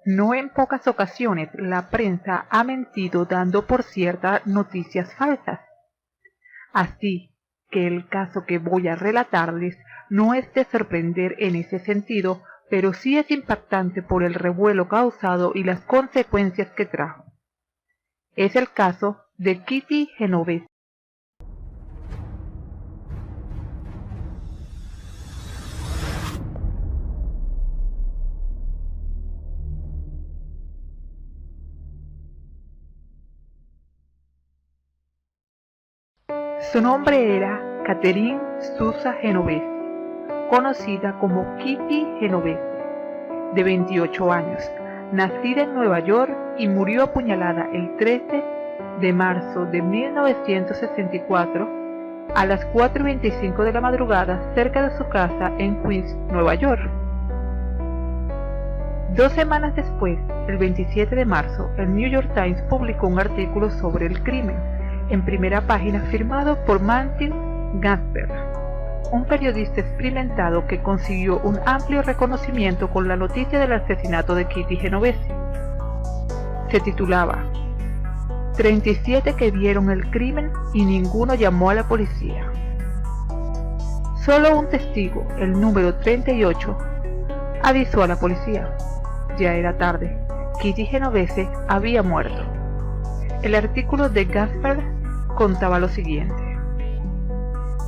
No en pocas ocasiones la prensa ha mentido dando por ciertas noticias falsas. Así que el caso que voy a relatarles no es de sorprender en ese sentido, pero sí es impactante por el revuelo causado y las consecuencias que trajo. Es el caso de Kitty Genovese. Su nombre era Catherine Souza Genovese, conocida como Kitty Genovese, de 28 años, nacida en Nueva York y murió apuñalada el 13 de marzo de 1964 a las 4:25 de la madrugada cerca de su casa en Queens, Nueva York. 2 semanas después, el 27 de marzo, el New York Times publicó un artículo sobre el crimen, en primera página firmado por Martin Gansberg, un periodista experimentado que consiguió un amplio reconocimiento con la noticia del asesinato de Kitty Genovese. Se titulaba 37 que vieron el crimen y ninguno llamó a la policía. Solo un testigo, el número 38, avisó a la policía. Ya era tarde. Kitty Genovese había muerto. El artículo de Gansberg contaba lo siguiente.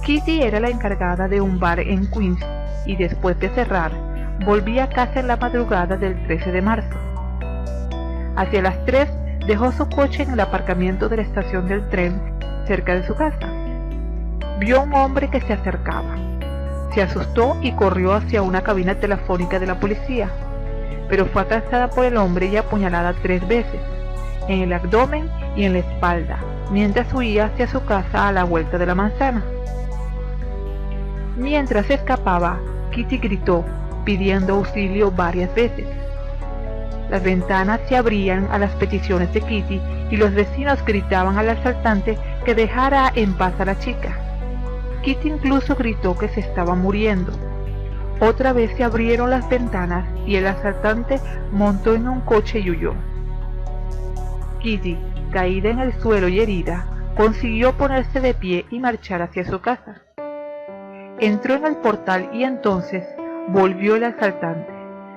Kitty era la encargada de un bar en Queens y después de cerrar, volvía a casa en la madrugada del 13 de marzo. Hacia las 3 dejó su coche en el aparcamiento de la estación del tren cerca de su casa. Vio a un hombre que se acercaba. Se asustó y corrió hacia una cabina telefónica de la policía, pero fue alcanzada por el hombre y apuñalada 3 veces, en el abdomen y en la espalda, mientras huía hacia su casa a la vuelta de la manzana. Mientras escapaba, Kitty gritó, pidiendo auxilio varias veces. Las ventanas se abrían a las peticiones de Kitty y los vecinos gritaban al asaltante que dejara en paz a la chica. Kitty incluso gritó que se estaba muriendo. Otra vez se abrieron las ventanas y el asaltante montó en un coche y huyó. Kitty, caída en el suelo y herida, consiguió ponerse de pie y marchar hacia su casa. Entró en el portal y entonces volvió el asaltante.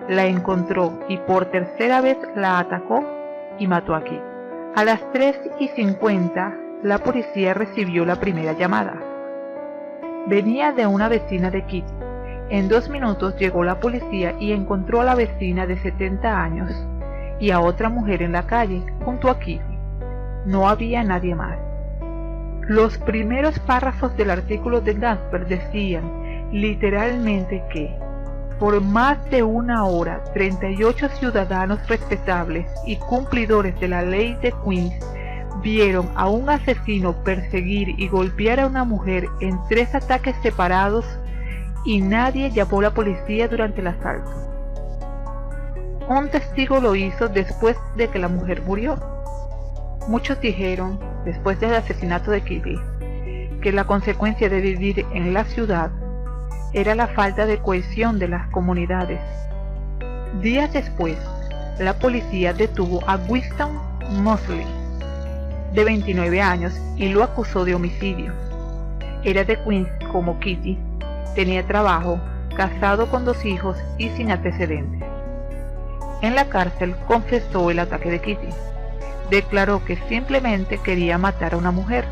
La encontró y por tercera vez la atacó y mató a Kitty. A las 3:50 la policía recibió la primera llamada. Venía de una vecina de Kitty. En 2 minutos llegó la policía y encontró a la vecina de 70 años y a otra mujer en la calle junto a Kitty. No había nadie más. Los primeros párrafos del artículo de Gansberg decían literalmente que por más de 1 hora 38 ciudadanos respetables y cumplidores de la ley de Queens vieron a un asesino perseguir y golpear a una mujer en 3 ataques separados y nadie llamó a la policía durante el asalto. Un testigo lo hizo después de que la mujer murió. Muchos dijeron, después del asesinato de Kitty, que la consecuencia de vivir en la ciudad era la falta de cohesión de las comunidades. Días después, la policía detuvo a Winston Moseley, de 29 años, y lo acusó de homicidio. Era de Queens como Kitty, tenía trabajo, casado con 2 hijos y sin antecedentes. En la cárcel confesó el ataque de Kitty. Declaró que simplemente quería matar a una mujer.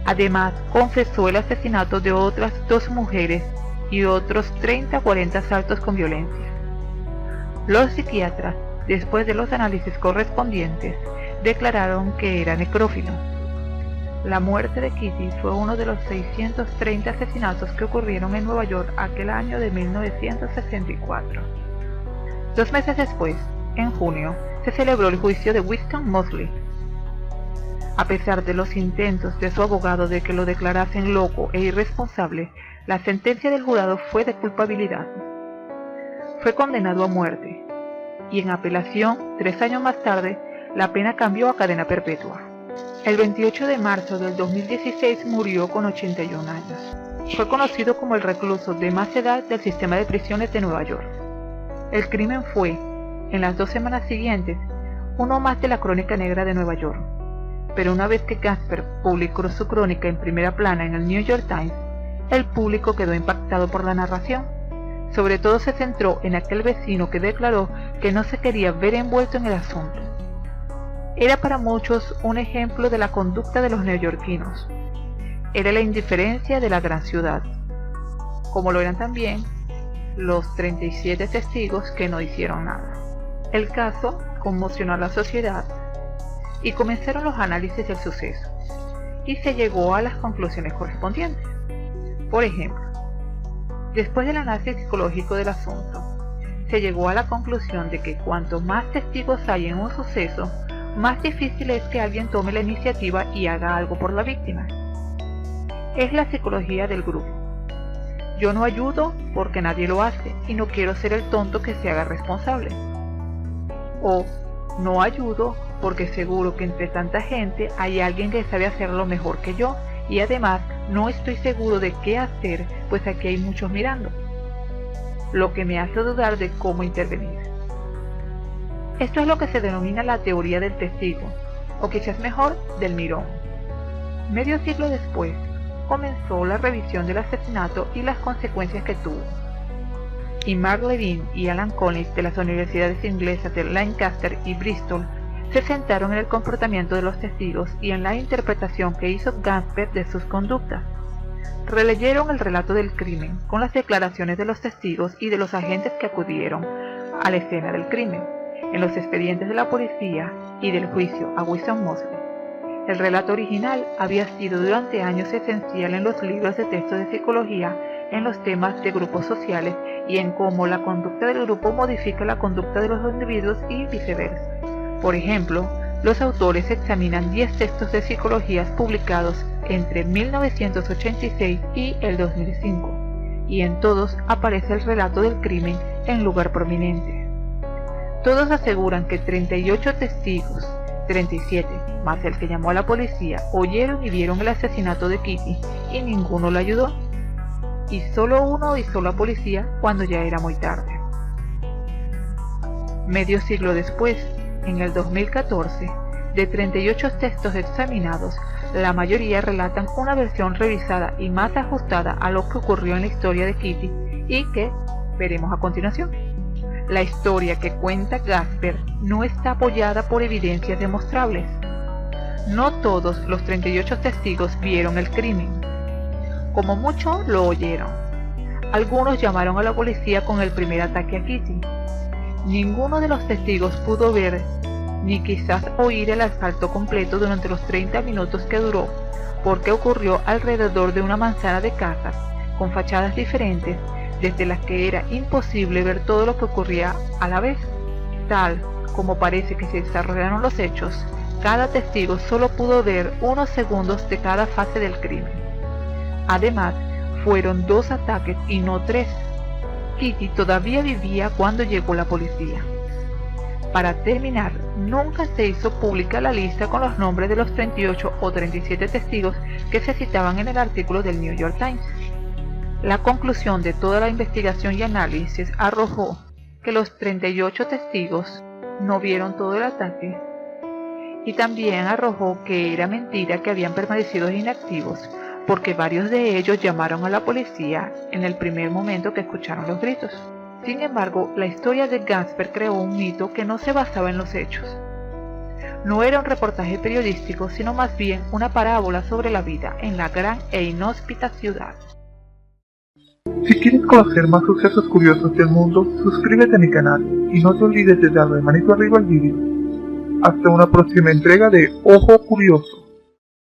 Además, confesó el asesinato de otras 2 mujeres y otros 30 o 40 asaltos con violencia. Los psiquiatras, después de los análisis correspondientes, declararon que era necrófilo. La muerte de Kitty fue uno de los 630 asesinatos que ocurrieron en Nueva York aquel año de 1964. 2 meses después, en junio, se celebró el juicio de Winston Moseley. A pesar de los intentos de su abogado de que lo declarasen loco e irresponsable, la sentencia del jurado fue de culpabilidad. Fue condenado a muerte, y en apelación, 3 años más tarde, la pena cambió a cadena perpetua. El 28 de marzo del 2016 murió con 81 años. Fue conocido como el recluso de más edad del sistema de prisiones de Nueva York. El crimen fue, en las 2 semanas siguientes, uno más de la Crónica Negra de Nueva York. Pero una vez que Gaspard publicó su crónica en primera plana en el New York Times, el público quedó impactado por la narración. Sobre todo se centró en aquel vecino que declaró que no se quería ver envuelto en el asunto. Era para muchos un ejemplo de la conducta de los neoyorquinos. Era la indiferencia de la gran ciudad, como lo eran también los 37 testigos que no hicieron nada. El caso conmocionó a la sociedad y comenzaron los análisis del suceso, y se llegó a las conclusiones correspondientes. Por ejemplo, después del análisis psicológico del asunto, se llegó a la conclusión de que cuanto más testigos hay en un suceso, más difícil es que alguien tome la iniciativa y haga algo por la víctima. Es la psicología del grupo. Yo no ayudo porque nadie lo hace y no quiero ser el tonto que se haga responsable. O no ayudo porque seguro que entre tanta gente hay alguien que sabe hacerlo mejor que yo y además no estoy seguro de qué hacer, pues aquí hay muchos mirando, lo que me hace dudar de cómo intervenir. Esto es lo que se denomina la teoría del testigo, o quizás mejor, del mirón. Medio siglo después, comenzó la revisión del asesinato y las consecuencias que tuvo. Y Mark Levine y Alan Collins de las universidades inglesas de Lancaster y Bristol se centraron en el comportamiento de los testigos y en la interpretación que hizo Gaspard de sus conductas. Releyeron el relato del crimen con las declaraciones de los testigos y de los agentes que acudieron a la escena del crimen, en los expedientes de la policía y del juicio a Wilson Moseley. El relato original había sido durante años esencial en los libros de texto de psicología en los temas de grupos sociales y en cómo la conducta del grupo modifica la conducta de los individuos y viceversa. Por ejemplo, los autores examinan 10 textos de psicología publicados entre 1986 y el 2005, y en todos aparece el relato del crimen en lugar prominente. Todos aseguran que 38 testigos, 37 más el que llamó a la policía, oyeron y vieron el asesinato de Kitty y ninguno la ayudó, y solo uno avisó a la policía cuando ya era muy tarde. Medio siglo después, en el 2014, de 38 textos examinados, la mayoría relatan una versión revisada y más ajustada a lo que ocurrió en la historia de Kitty y que veremos a continuación. La historia que cuenta Gaspard no está apoyada por evidencias demostrables. No todos los 38 testigos vieron el crimen. Como mucho lo oyeron. Algunos llamaron a la policía con el primer ataque a Kitty. Ninguno de los testigos pudo ver ni quizás oír el asalto completo durante los 30 minutos que duró, porque ocurrió alrededor de una manzana de casas, con fachadas diferentes, desde las que era imposible ver todo lo que ocurría a la vez. Tal como parece que se desarrollaron los hechos, cada testigo solo pudo ver unos segundos de cada fase del crimen. Además, fueron 2 ataques y no 3. Kitty todavía vivía cuando llegó la policía. Para terminar, nunca se hizo pública la lista con los nombres de los 38 o 37 testigos que se citaban en el artículo del New York Times. La conclusión de toda la investigación y análisis arrojó que los 38 testigos no vieron todo el ataque, y también arrojó que era mentira que habían permanecido inactivos, porque varios de ellos llamaron a la policía en el primer momento que escucharon los gritos. Sin embargo, la historia de Gaspard creó un mito que no se basaba en los hechos. No era un reportaje periodístico, sino más bien una parábola sobre la vida en la gran e inhóspita ciudad. Si quieres conocer más sucesos curiosos del mundo, suscríbete a mi canal y no te olvides de darle manito arriba al vídeo. Hasta una próxima entrega de Ojo Curioso.